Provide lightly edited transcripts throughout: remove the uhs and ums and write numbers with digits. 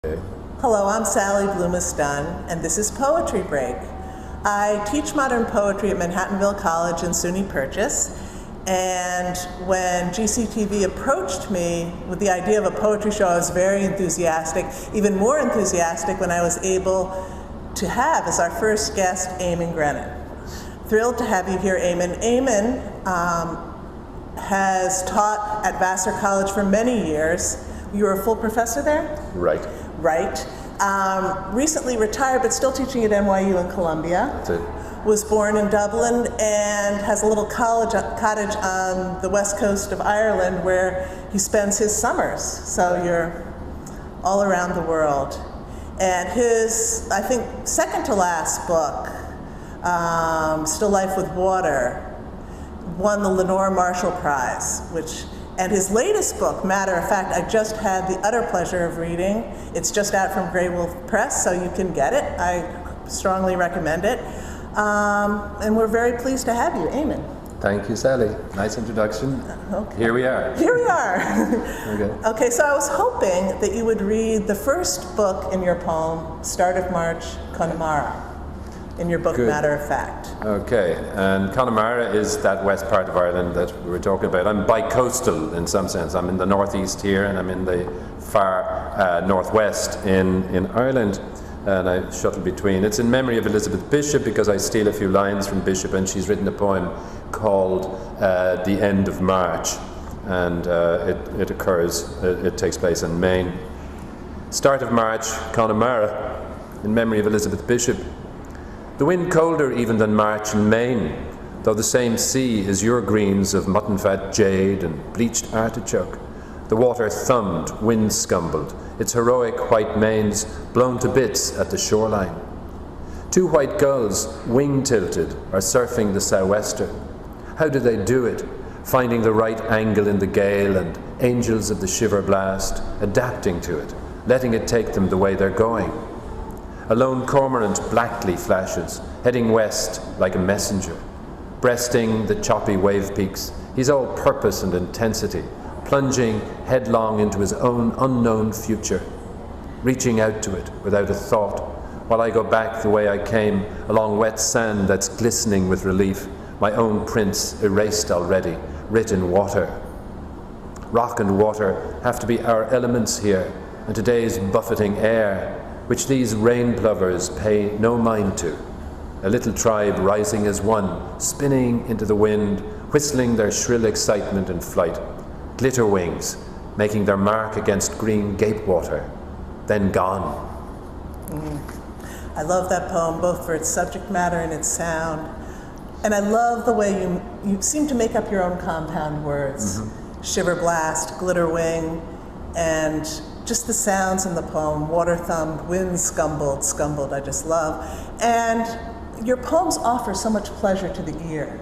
Hello, I'm Sally Bliumis-Dunn, and this is Poetry Break. I teach modern poetry at Manhattanville College in SUNY Purchase, and when GCTV approached me with the idea of a poetry show, I was very enthusiastic, even more enthusiastic when I was able to have as our first guest Eamon Grennan. Thrilled to have you here, Eamon. Eamon has taught at Vassar College for many years. You were a full professor there? Right. Right. Recently retired, but still teaching at NYU in Columbia. That's it. Was born in Dublin and has a little cottage on the west coast of Ireland where he spends his summers. So you're all around the world. And his, I think, second to last book, Still Life with Water, won the Lenore Marshall Prize, and his latest book, matter of fact, I just had the utter pleasure of reading. It's just out from Grey Wolf Press, so you can get it. I strongly recommend it. And we're very pleased to have you, Eamon. Thank you, Sally. Nice introduction. Okay. Here we are. Here we are. Okay. Okay, so I was hoping that you would read the first book in your poem, Start of March, Connemara, in your book, Good. Matter of Fact. Okay, and Connemara is that west part of Ireland that we were talking about. I'm bi-coastal in some sense. I'm in the northeast here, and I'm in the far northwest in Ireland, and I shuttle between. It's in memory of Elizabeth Bishop because I steal a few lines from Bishop, and she's written a poem called The End of March, and it takes place in Maine. Start of March, Connemara, in memory of Elizabeth Bishop. The wind colder even than March in Maine, though the same sea is your greens of mutton fat jade and bleached artichoke. The water thumbed, wind scumbled, its heroic white manes blown to bits at the shoreline. Two white gulls, wing-tilted, are surfing the sou'wester. How do they do it? Finding the right angle in the gale and angels of the shiver blast, adapting to it, letting it take them the way they're going. A lone cormorant blackly flashes, heading west like a messenger. Breasting the choppy wave peaks, he's all purpose and intensity, plunging headlong into his own unknown future, reaching out to it without a thought, while I go back the way I came, along wet sand that's glistening with relief, my own prints erased already, writ in water. Rock and water have to be our elements here, and today's buffeting air, which these rain plovers pay no mind to. A little tribe rising as one, spinning into the wind, whistling their shrill excitement in flight. Glitter wings, making their mark against green gapewater, then gone. I love that poem, both for its subject matter and its sound. And I love the way you seem to make up your own compound words. Shiver blast, glitter wing, and just the sounds in the poem, water thumbed, wind scumbled, I just love. And your poems offer so much pleasure to the ear.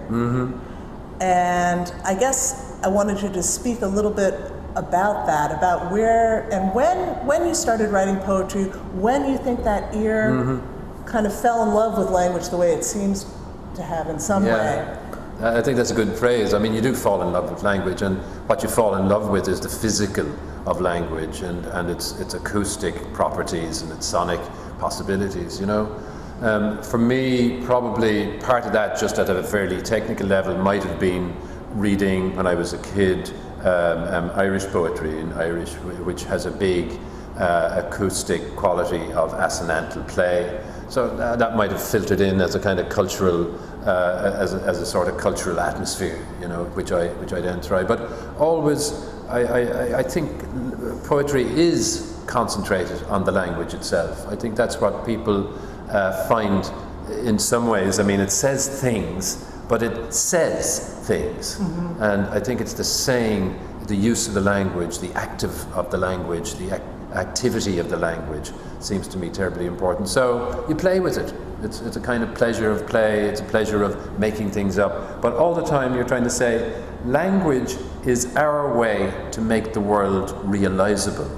And I guess I wanted you to speak a little bit about that, about where and when you started writing poetry, when you think that ear kind of fell in love with language the way it seems to have in some way. I think that's a good phrase. I mean, you do fall in love with language, and what you fall in love with is the physical of language and its acoustic properties and its sonic possibilities, you know. For me, probably part of that, just at a fairly technical level, might have been reading, when I was a kid, Irish poetry in Irish, which has a big acoustic quality of assonantal play. So that might have filtered in as a kind of cultural, as a sort of cultural atmosphere, you know, which I then try. But always, I think poetry is concentrated on the language itself. I think that's what people find in some ways. I mean, it says things, but it says things. And I think it's the saying, the use of the language, the active of the language, the activity of the language seems to me terribly important. So you play with it. It's a kind of pleasure of play, it's a pleasure of making things up. But all the time you're trying to say, language is our way to make the world realizable.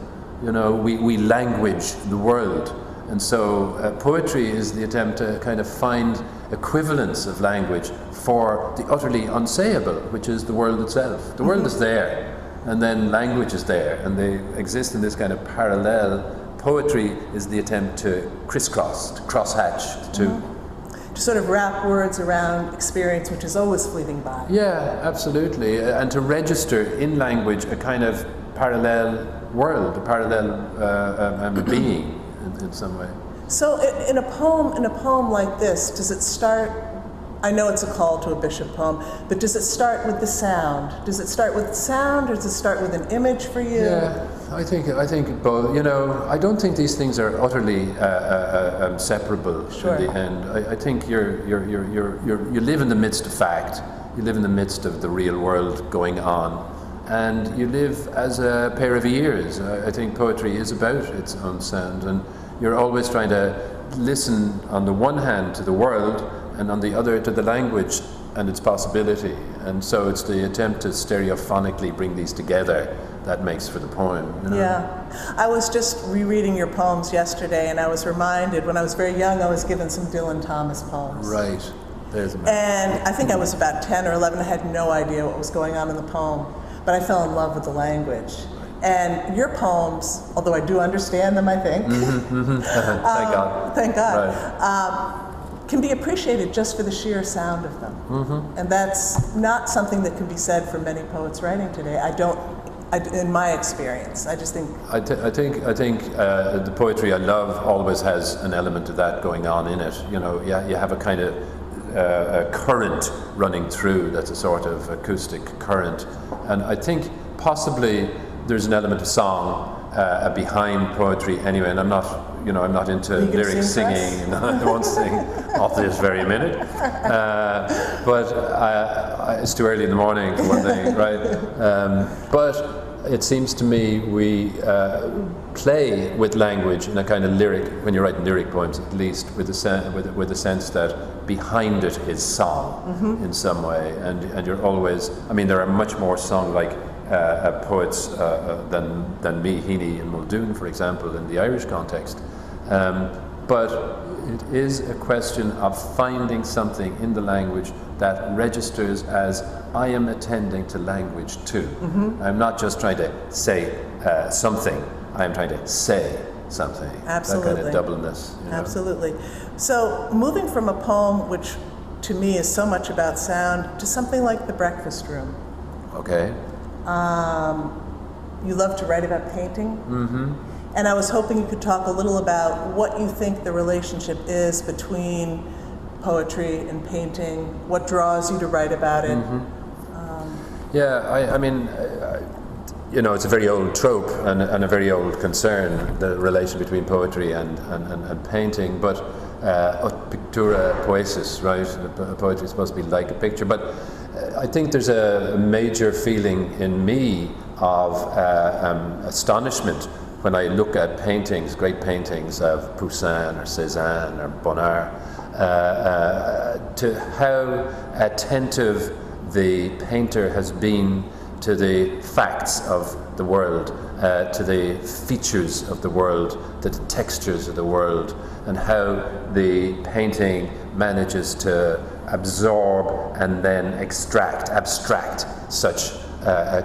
You know, we language the world. And so poetry is the attempt to kind of find equivalence of language for the utterly unsayable, which is the world itself. The world is there, and then language is there, and they exist in this kind of parallel poetry is the attempt to crisscross, to crosshatch, to sort of wrap words around experience, which is always fleeting by. Yeah, absolutely, and to register in language a kind of parallel world, a parallel being in some way. So, in a poem like this, does it start? I know it's a call to a bishop poem, but does it start with the sound? Does it start with sound, or does it start with an image for you? Yeah, I think both. You know, I don't think these things are utterly separable. Sure. In the end. I think you live in the midst of fact. You live in the midst of the real world going on, and you live as a pair of ears. I think poetry is about its own sound, and you're always trying to listen on the one hand to the world, and on the other to the language and its possibility. And so it's the attempt to stereophonically bring these together that makes for the poem. You know? Yeah. I was just rereading your poems yesterday, and I was reminded, when I was very young, I was given some Dylan Thomas poems. Right. There's a And I think I was about 10 or 11. I had no idea what was going on in the poem, but I fell in love with the language. And your poems, although I do understand them, I think. Thank God. Thank God. Right. Can be appreciated just for the sheer sound of them. And that's not something that can be said for many poets writing today. In my experience, I just think. I think the poetry I love always has an element of that going on in it. You know, you have a kind of a current running through that's a sort of acoustic current, and I think possibly there's an element of song behind poetry anyway. And I'm not into lyric singing, and I won't sing off this very minute. But it's too early in the morning for one thing, right? But it seems to me we play with language in a kind of lyric, when you're writing lyric poems at least, with the sense that behind it is song in some way. And you're always, I mean, there are much more song-like poets than me, Heaney and Muldoon, for example, in the Irish context. But it is a question of finding something in the language that registers as I am attending to language too. I'm not just trying to say something, I'm trying to say something. Absolutely. That kind of doubleness. You know? Absolutely. So moving from a poem, which to me is so much about sound, to something like The Breakfast Room. Okay. You love to write about painting. And I was hoping you could talk a little about what you think the relationship is between poetry and painting, what draws you to write about it. I mean, you know, it's a very old trope and a very old concern, the relation between poetry and painting, but ut pictura poesis, right? Poetry is supposed to be like a picture, but I think there's a major feeling in me of astonishment when I look at paintings, great paintings of Poussin or Cézanne or Bonnard, to how attentive the painter has been to the facts of the world, to the features of the world, to the textures of the world, and how the painting manages to absorb and then abstract such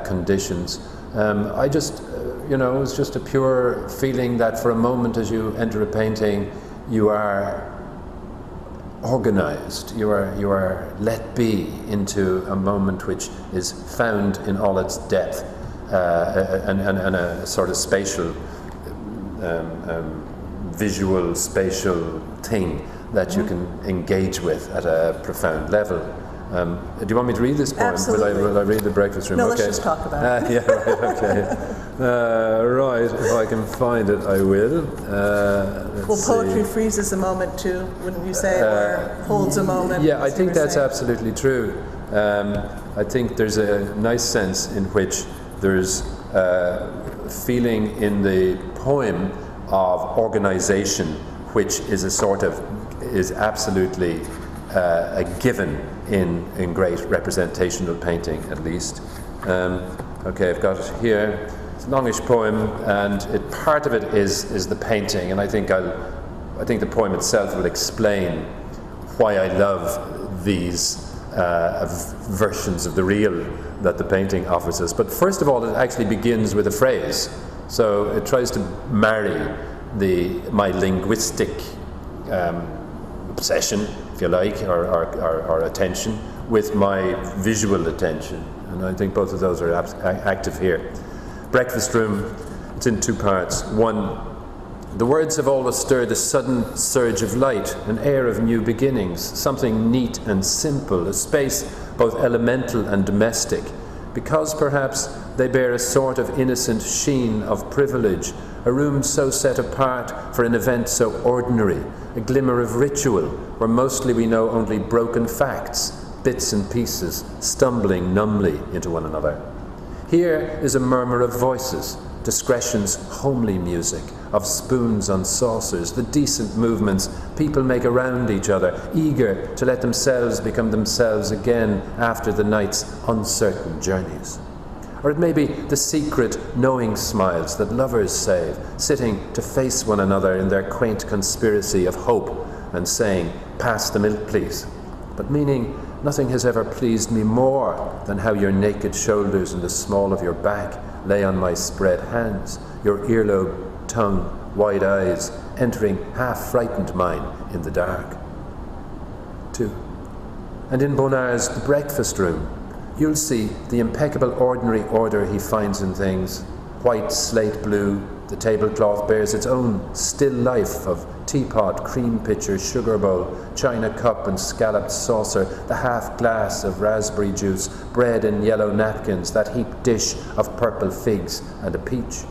conditions. I just, you know, it's just a pure feeling that for a moment as you enter a painting, you are organized, you are let be into a moment which is found in all its depth, and a sort of spatial, visual, spatial thing that you can engage with at a profound level. Do you want me to read this poem? Absolutely. Will I read The Breakfast Room? No, okay. let's just talk about it. Yeah, right, okay. Right, if I can find it, I will. Poetry freezes a moment too, wouldn't you say, or holds a moment? Yeah, I think that's absolutely true. I think there's a nice sense in which there's a feeling in the poem of organization, which is is absolutely a given in great representational painting, at least. Okay, I've got it here. It's a longish poem, and part of it is the painting, and I think the poem itself will explain why I love these versions of the real that the painting offers us. But first of all, it actually begins with a phrase. So it tries to marry my linguistic obsession, if you like, or attention, with my visual attention. And I think both of those are active here. Breakfast Room, it's in two parts. One, the words have always stirred a sudden surge of light, an air of new beginnings, something neat and simple, a space both elemental and domestic, because perhaps they bear a sort of innocent sheen of privilege, a room so set apart for an event so ordinary, a glimmer of ritual, where mostly we know only broken facts, bits and pieces, stumbling numbly into one another. Here is a murmur of voices, discretion's homely music, of spoons on saucers, the decent movements people make around each other, eager to let themselves become themselves again after the night's uncertain journeys. Or it may be the secret, knowing smiles that lovers save, sitting to face one another in their quaint conspiracy of hope and saying, "Pass the milk, please," but meaning, "Nothing has ever pleased me more than how your naked shoulders and the small of your back lay on my spread hands, your earlobe, tongue, wide eyes, entering half-frightened mine in the dark." 2. And in Bonnard's The Breakfast Room, you'll see the impeccable ordinary order he finds in things. White slate blue, the tablecloth bears its own still life of teapot, cream pitcher, sugar bowl, china cup and scalloped saucer, the half glass of raspberry juice, bread in yellow napkins, that heaped dish of purple figs and a peach.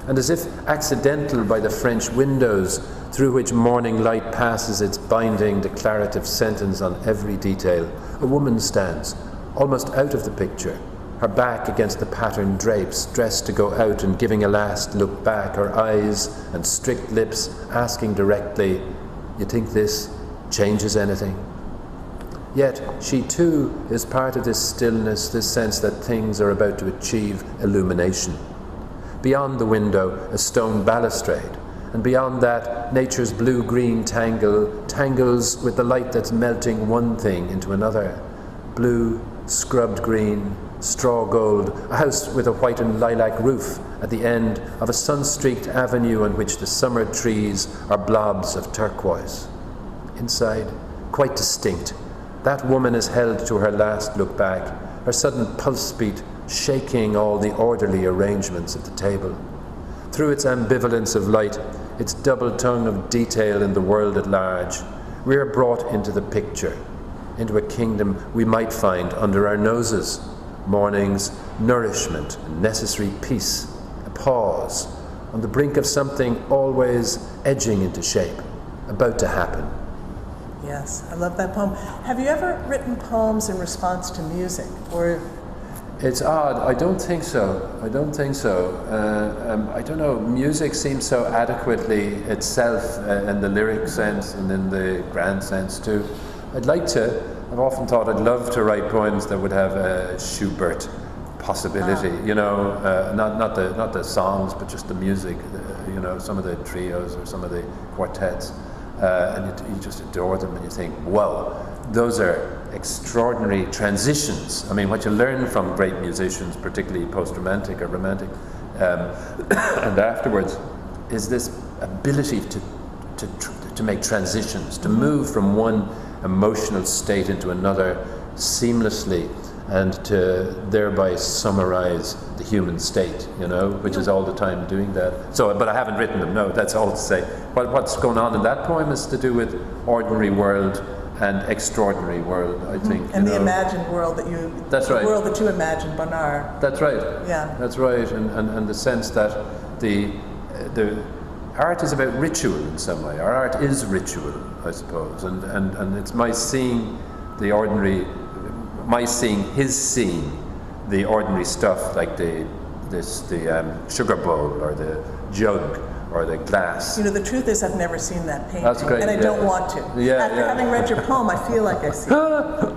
And as if accidental by the French windows through which morning light passes its binding declarative sentence on every detail, a woman stands, almost out of the picture, her back against the patterned drapes, dressed to go out and giving a last look back, her eyes and strict lips asking directly, "You think this changes anything?" Yet she too is part of this stillness, this sense that things are about to achieve illumination. Beyond the window, a stone balustrade, and beyond that, nature's blue-green tangles with the light that's melting one thing into another. Blue, scrubbed green, straw gold, a house with a white and lilac roof at the end of a sun-streaked avenue on which the summer trees are blobs of turquoise. Inside, quite distinct, that woman is held to her last look back, her sudden pulse beat shaking all the orderly arrangements of the table. Through its ambivalence of light, its double tongue of detail in the world at large, we are brought into the picture, into a kingdom we might find under our noses. Morning's nourishment, necessary peace, a pause, on the brink of something always edging into shape, about to happen. Yes, I love that poem. Have you ever written poems in response to music? Or it's odd. I don't think so. I don't know. Music seems so adequately itself in the lyric sense and in the grand sense too. I've often thought I'd love to write poems that would have a Schubert possibility, not the songs, but just the music, some of the trios or some of the quartets, and you just adore them and you think, wow, those are extraordinary transitions. I mean, what you learn from great musicians, particularly post-romantic or romantic, and afterwards, is this ability to make transitions, to move from one emotional state into another seamlessly, and to thereby summarize the human state, which is all the time doing that. So, but I haven't written them, no, that's all to say. What's going on in that poem is to do with ordinary world and extraordinary world, I think. And the imagined world that you, that's right. The world that you imagined, Bonnard. That's right. Yeah. That's right, and the sense that the art is about ritual in some way. Our art is ritual, I suppose, and it's my seeing the ordinary, his seeing the ordinary stuff, like the sugar bowl or the jug or the glass. The truth is I've never seen that painting. That's great, and I don't want to. After having read your poem, I feel like I see it.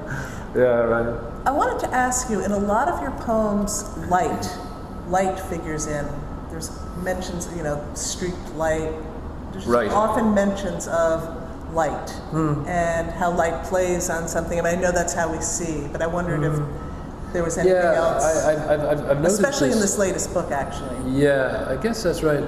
Yeah, right. I wanted to ask you, in a lot of your poems, light figures in. There's mentions, streaked light. There's right. Often mentions of light and how light plays on something. I mean, I know that's how we see, but I wondered if there was anything else. I've noticed especially this. in this latest book, actually. Yeah, I guess that's right.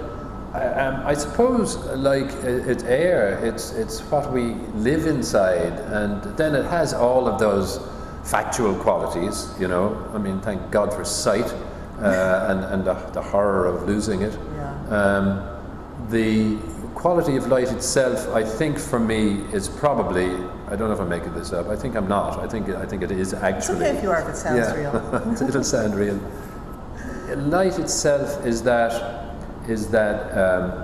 I suppose, like it's air. It's what we live inside, and then it has all of those factual qualities. You know, I mean, thank God for sight, and the horror of losing it. Yeah. The quality of light itself, I think, for me, is probably. I don't know if I'm making this up. I think I'm not. I think it is actually. It's okay if you are. If it sounds real. It'll sound real. Light itself is that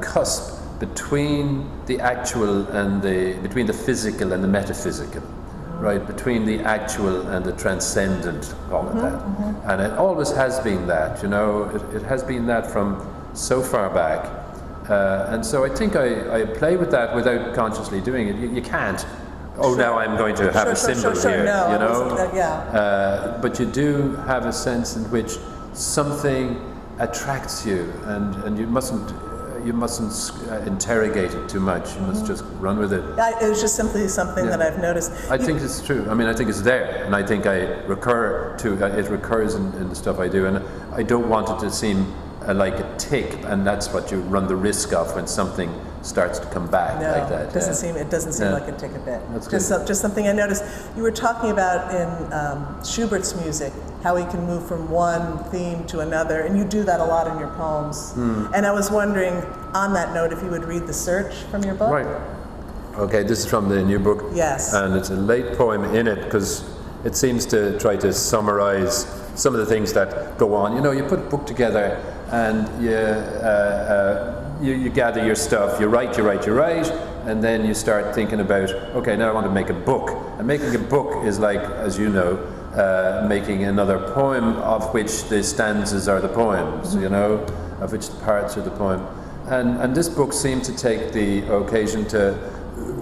cusp between the actual and between the physical and the metaphysical, right? Between the actual and the transcendent, call it that. And it always has been that, you know. It has been that from so far back, and so I think I play with that without consciously doing it. You can't. Oh, now I'm going to have a symbol here, no, you know. Yeah. But you do have a sense in which something attracts you, and you mustn't interrogate it too much. You must just run with it. It was just simply something that I've noticed. I think it's true. I mean, I think it's there, and I think I recur to it. Recurs in the stuff I do, and I don't want it to seem like a tick, and that's what you run the risk of when something starts to come back like that. It doesn't seem like a tick a bit. That's just something I noticed. You were talking about in Schubert's music, how he can move from one theme to another, and you do that a lot in your poems. And I was wondering, on that note, if you would read The Search from your book? Right. Okay, this is from the new book. Yes. And it's a late poem in it, because it seems to try to summarize some of the things that go on. You know, you put a book together, and you gather your stuff, you write, and then you start thinking about, okay, now I want to make a book. And making a book is like, as you know, making another poem of which the stanzas are the poems, you know, of which the parts are the poem. And this book seemed to take the occasion to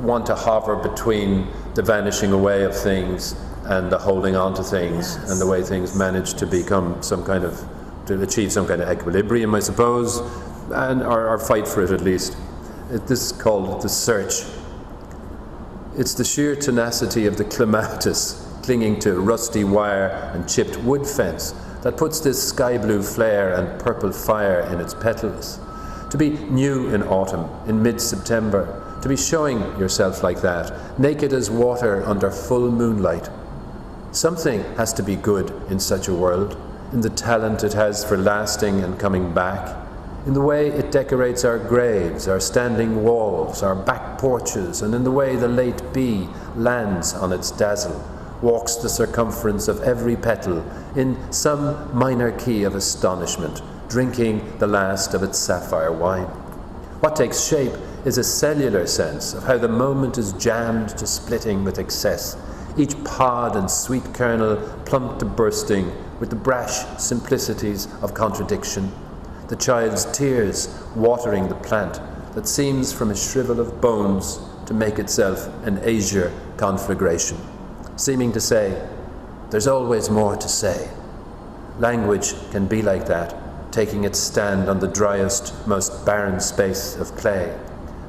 want to hover between the vanishing away of things and the holding on to things, and the way things manage to become to achieve some kind of equilibrium, I suppose, or fight for it at least. This is called The Search. It's the sheer tenacity of the clematis clinging to rusty wire and chipped wood fence that puts this sky blue flare and purple fire in its petals. To be new in autumn, in mid-September, to be showing yourself like that, naked as water under full moonlight. Something has to be good in such a world, in the talent it has for lasting and coming back, in the way it decorates our graves, our standing walls, our back porches, and in the way the late bee lands on its dazzle, walks the circumference of every petal in some minor key of astonishment, drinking the last of its sapphire wine. What takes shape is a cellular sense of how the moment is jammed to splitting with excess, each pod and sweet kernel plumped to bursting with the brash simplicities of contradiction, the child's tears watering the plant that seems from a shrivel of bones to make itself an azure conflagration, seeming to say, there's always more to say. Language can be like that, taking its stand on the driest, most barren space of clay,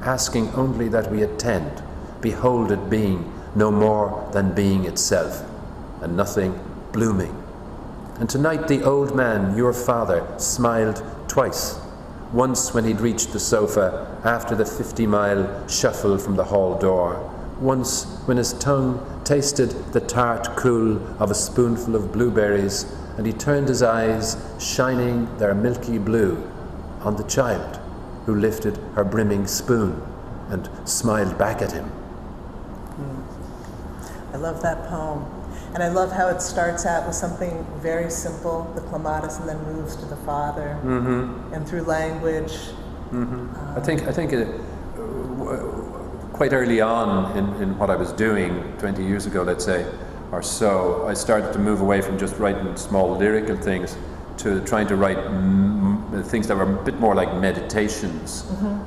asking only that we attend, behold it being no more than being itself, and nothing blooming. And tonight the old man, your father, smiled twice. Once when he'd reached the sofa after the 50-mile shuffle from the hall door. Once when his tongue tasted the tart cool of a spoonful of blueberries, and he turned his eyes, shining their milky blue, on the child who lifted her brimming spoon and smiled back at him. I love that poem. And I love how it starts out with something very simple, the clematis, and then moves to the father, and through language. I think quite early on in what I was doing 20 years ago, let's say, or so, I started to move away from just writing small lyrical things to trying to write things that were a bit more like meditations.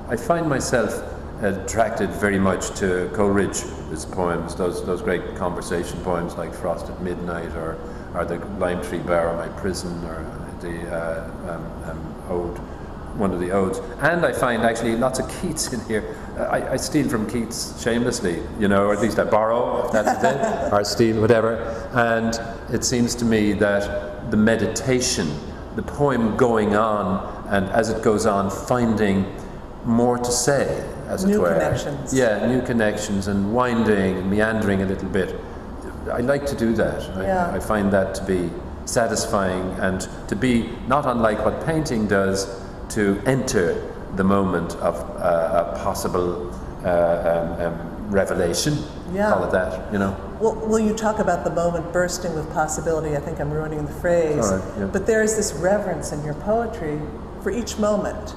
I find myself attracted very much to Coleridge's poems, those great conversation poems like Frost at Midnight, or the Lime Tree Bower, My Prison, or the ode, one of the odes. And I find actually lots of Keats in here. I steal from Keats shamelessly, you know, or at least I borrow, if that's the thing, or steal, whatever. And it seems to me that the meditation, the poem going on, and as it goes on, finding more to say, as it New were. connections. Yeah, new connections and winding and meandering a little bit. I like to do that. I find that to be satisfying and to be not unlike what painting does, to enter the moment of a possible revelation. Call it that, you know. Well, you talk about the moment bursting with possibility. I think I'm ruining the phrase. But there is this reverence in your poetry for each moment,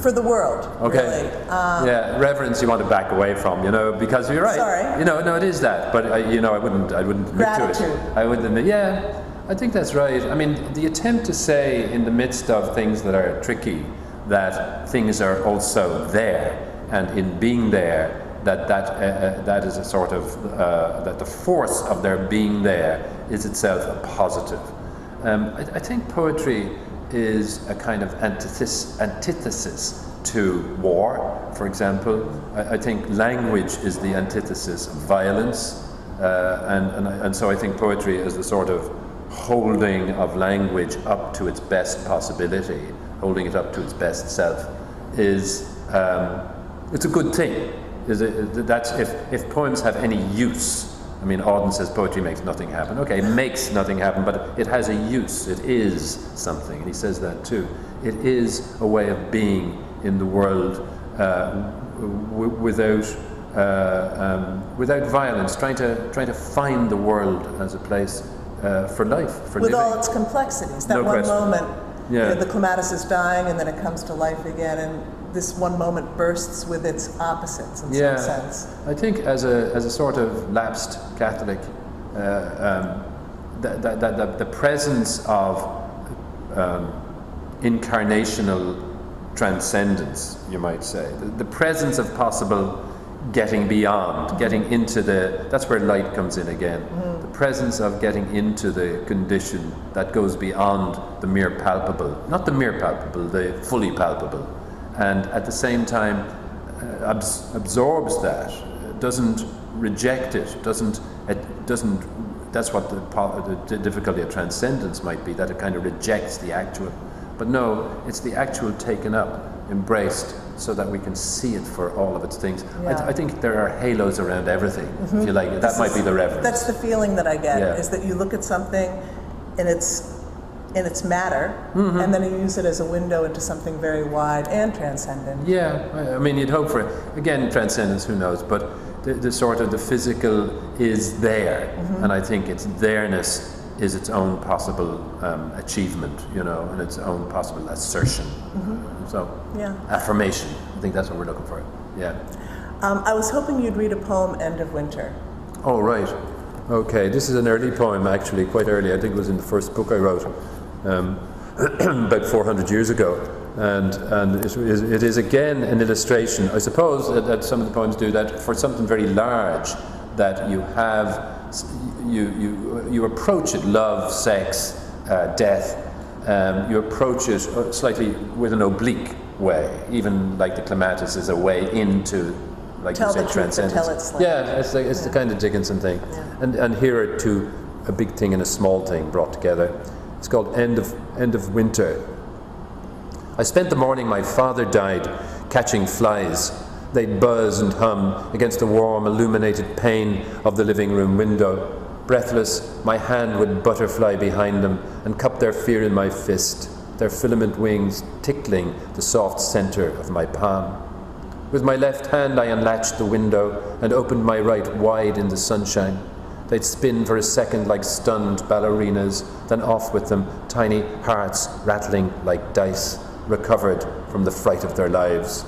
for the world. Okay. Really. Reverence you want to back away from, you know, because you're right. Sorry. You know, no, it is that. But I wouldn't admit Gratitude. to it. I wouldn't admit. Yeah, I think that's right. I mean, the attempt to say in the midst of things that are tricky, that things are also there, and in being there, that is a sort of that the force of their being there is itself a positive. I think poetry is a kind of antithesis to war, for example. I think language is the antithesis of violence, and so I think poetry is the sort of holding of language up to its best possibility, holding it up to its best self, is it's a good thing. That's if poems have any use. I mean, Auden says poetry makes nothing happen. Okay, it makes nothing happen, but it has a use. It is something, and he says that too. It is a way of being in the world without violence, trying to find the world as a place for life, for with living. all its complexities. That No one question. moment, Yeah. the clematis is dying, and then it comes to life again, and this one moment bursts with its opposites in some sense. I think as a sort of lapsed Catholic, the presence of incarnational transcendence, you might say, the presence of possible getting beyond, getting into that's where light comes in again. The presence of getting into the condition that goes beyond the mere palpable, not the mere palpable, the fully palpable, and at the same time absorbs that, doesn't reject it, doesn't. That's what the difficulty of transcendence might be, that it kind of rejects the actual. But no, it's the actual taken up, embraced, so that we can see it for all of its things. Yeah. I think there are halos around everything, if you like. That might be the reference. That's the feeling that I get, Yeah. is that you look at something in its matter, and then you use it as a window into something very wide and transcendent. Yeah, I mean, you'd hope for it. Again, transcendence, who knows, but the sort of the physical is there, and I think its there-ness is its own possible achievement, you know, and its own possible assertion. So, affirmation. I think that's what we're looking for. Yeah. I was hoping you'd read a poem, End of Winter. Oh, right. Okay, this is an early poem, actually, quite early. I think it was in the first book I wrote, about 400 years ago. And it is again an illustration. I suppose that some of the poems do that for something very large, that you have, you approach it, love, sex, death, you approach it slightly with an oblique way, even like the clematis is a way into, like Tell you say, the truth, but tell it slightly. Yeah, it's the kind of Dickinson thing. Yeah. And here are two, a big thing and a small thing brought together. It's called End of Winter. I spent the morning my father died catching flies. They'd buzz and hum against the warm illuminated pane of the living room window. Breathless, my hand would butterfly behind them and cup their fear in my fist, their filament wings tickling the soft center of my palm. With my left hand I unlatched the window and opened my right wide in the sunshine. They'd spin for a second like stunned ballerinas, then off with them, tiny hearts rattling like dice, recovered from the fright of their lives.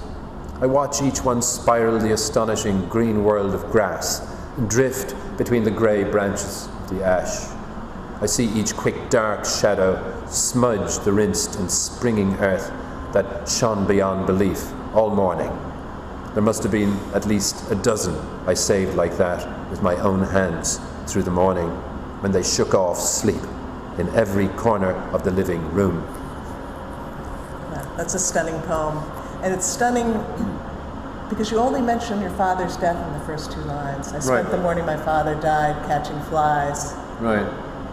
I watch each one spiral the astonishing green world of grass, drift between the grey branches of the ash. I see each quick dark shadow smudge the rinsed and springing earth that shone beyond belief all morning. There must have been at least a dozen I saved like that with my own hands through the morning, when they shook off sleep in every corner of the living room. Yeah, that's a stunning poem. And it's stunning because you only mention your father's death in the first two lines. I spent the morning my father died catching flies. Right.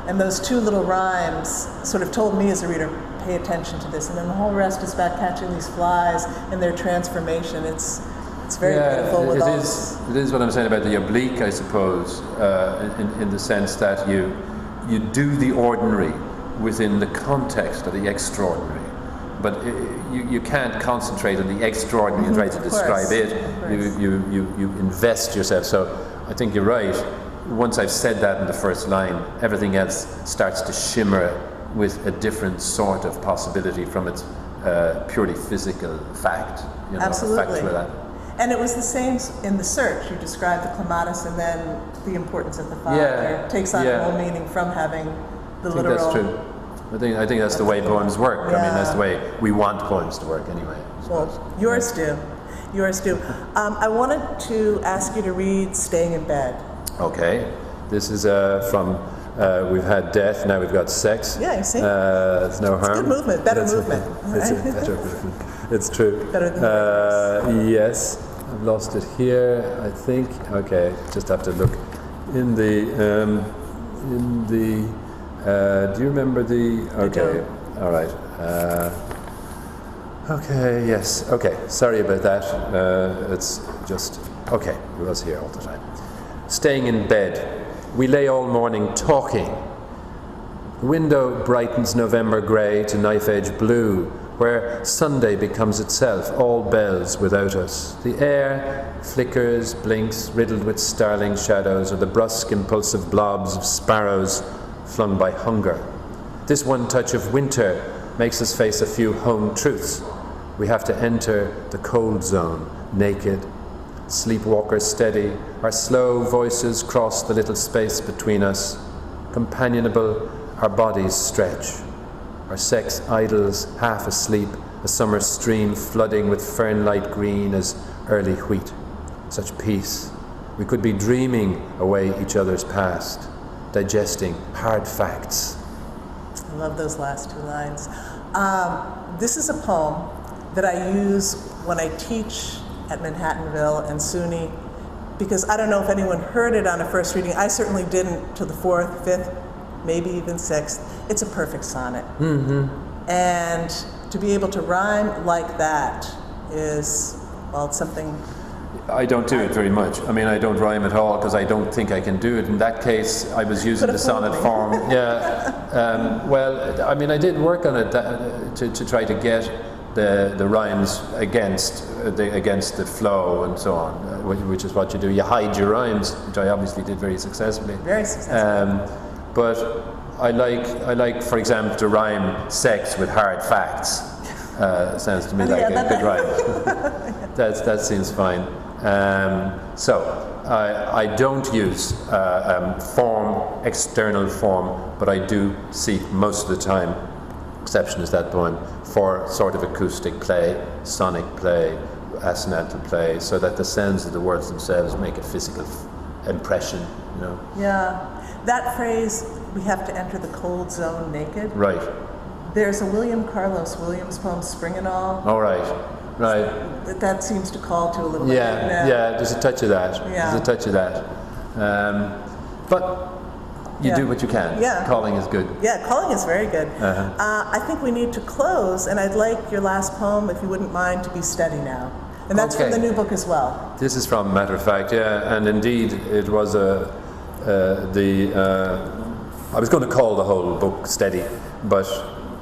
And those two little rhymes sort of told me as a reader, pay attention to this. And then the whole rest is about catching these flies and their transformation. It's very beautiful with all this. It is what I'm saying about the oblique, I suppose, in the sense that you do the ordinary within the context of the extraordinary. But you can't concentrate on the extraordinary and try to describe it. You invest yourself. So I think you're right. Once I've said that in the first line, everything else starts to shimmer with a different sort of possibility from its purely physical fact. Absolutely. Factual. And it was the same in The Search. You described the clematis and then the importance of the fire. It takes on a whole meaning from having the literal. That's true. I think that's the way poems work. I mean, that's the way we want poems to work anyway. Well, yours do. Yours do. I wanted to ask you to read Staying in Bed. Okay. This is from, we've had death, now we've got sex. Yeah, you see? It's no harm. It's good movement, better movement. It's a better movement. It's true. Better than yes, I've lost it here, I think. Okay, just have to look. In the, do you remember the, okay, all right. Okay, yes, okay, sorry about that. It's just, okay, it was here all the time. Staying in bed. We lay all morning talking. The window brightens November grey to knife-edge blue, where Sunday becomes itself, all bells without us. The air flickers, blinks, riddled with starling shadows, or the brusque, impulsive blobs of sparrows flung by hunger. This one touch of winter makes us face a few home truths. We have to enter the cold zone, naked. Sleepwalkers steady, our slow voices cross the little space between us. Companionable, our bodies stretch. Our sex idles, half asleep, a summer stream flooding with fern-light green as early wheat. Such peace. We could be dreaming away each other's past, digesting hard facts. I love those last two lines. This is a poem that I use when I teach at Manhattanville and SUNY, because I don't know if anyone heard it on a first reading. I certainly didn't till the 4th, 5th, maybe even 6th. It's a perfect sonnet. Mm-hmm. And to be able to rhyme like that is, well, it's something. I don't do it very much. I mean, I don't rhyme at all because I don't think I can do it. In that case, I was using the sonnet form. Yeah. Well, I mean, I did work on it to try to get the rhymes against the flow and so on, which is what you do. You hide your rhymes, which I obviously did very successfully. Very successfully. But I like, for example, to rhyme sex with hard facts. Sounds to me like a good rhyme. That seems fine. So I don't use form, external form, but I do seek most of the time, exception is that poem, for sort of acoustic play, sonic play, assonantal play, so that the sounds of the words themselves make a physical impression, you know. Yeah, that phrase, we have to enter the cold zone naked. Right. There's a William Carlos Williams poem, Spring and All. Oh, right. That seems to call to a little bit. Yeah, there's a touch of that. Yeah. There's a touch of that. But you do what you can. Yeah. Calling is good. Yeah, calling is very good. I think we need to close, and I'd like your last poem, if you wouldn't mind, to be Steady Now. And that's from the new book as well. This is from Matter of Fact, yeah, and indeed it was I was going to call the whole book Steady, but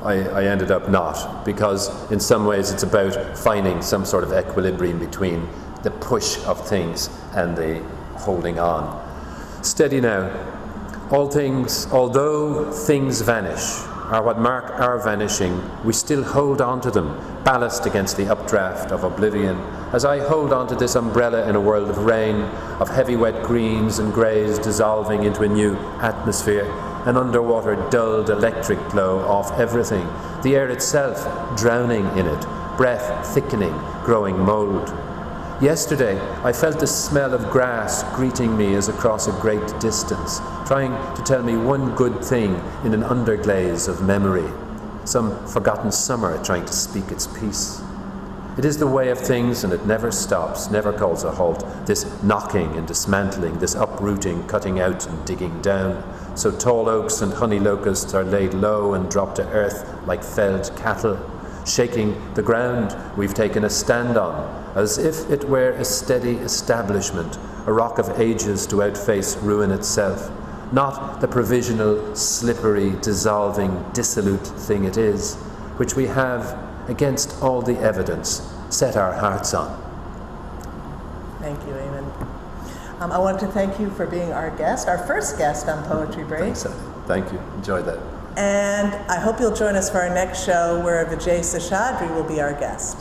I ended up not, because in some ways it's about finding some sort of equilibrium between the push of things and the holding on. Steady now. Although things vanish, are what mark our vanishing, we still hold on to them, ballast against the updraft of oblivion, as I hold on to this umbrella in a world of rain, of heavy wet greens and greys dissolving into a new atmosphere, an underwater dulled electric glow off everything, the air itself drowning in it, breath thickening, growing mould. Yesterday, I felt the smell of grass greeting me as across a great distance, trying to tell me one good thing in an underglaze of memory, some forgotten summer trying to speak its peace. It is the way of things, and it never stops, never calls a halt, this knocking and dismantling, this uprooting, cutting out and digging down. So tall oaks and honey locusts are laid low and drop to earth like felled cattle. Shaking the ground we've taken a stand on, as if it were a steady establishment, a rock of ages to outface ruin itself, not the provisional, slippery, dissolving, dissolute thing it is, which we have, against all the evidence, set our hearts on. Thank you, Eamon. I want to thank you for being our guest, our first guest on Poetry Break. Thanks, thank you. Enjoyed that. And I hope you'll join us for our next show where Vijay Seshadri will be our guest.